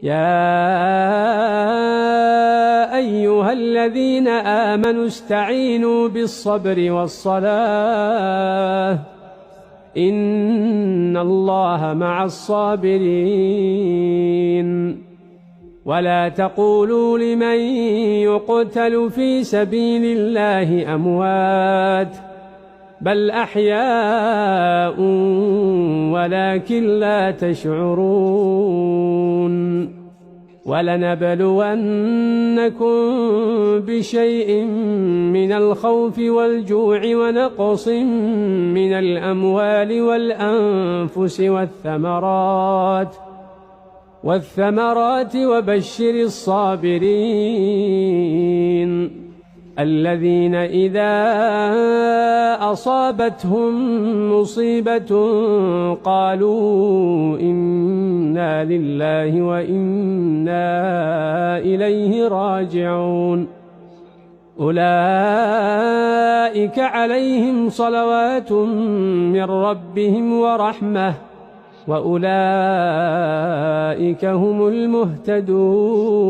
يا أيها الذين آمنوا استعينوا بالصبر والصلاة إن الله مع الصابرين ولا تقولوا لمن يقتل في سبيل الله أموات بل أحياء ولكن لا تشعرون ولنبلونكم بشيء من الخوف والجوع ونقص من الأموال والأنفس والثمرات وبشر الصابرين الذين إذا أصابتهم مصيبة قالوا إنا لله وإنا إليه راجعون أولئك عليهم صلوات من ربهم ورحمة وأولئك هم المهتدون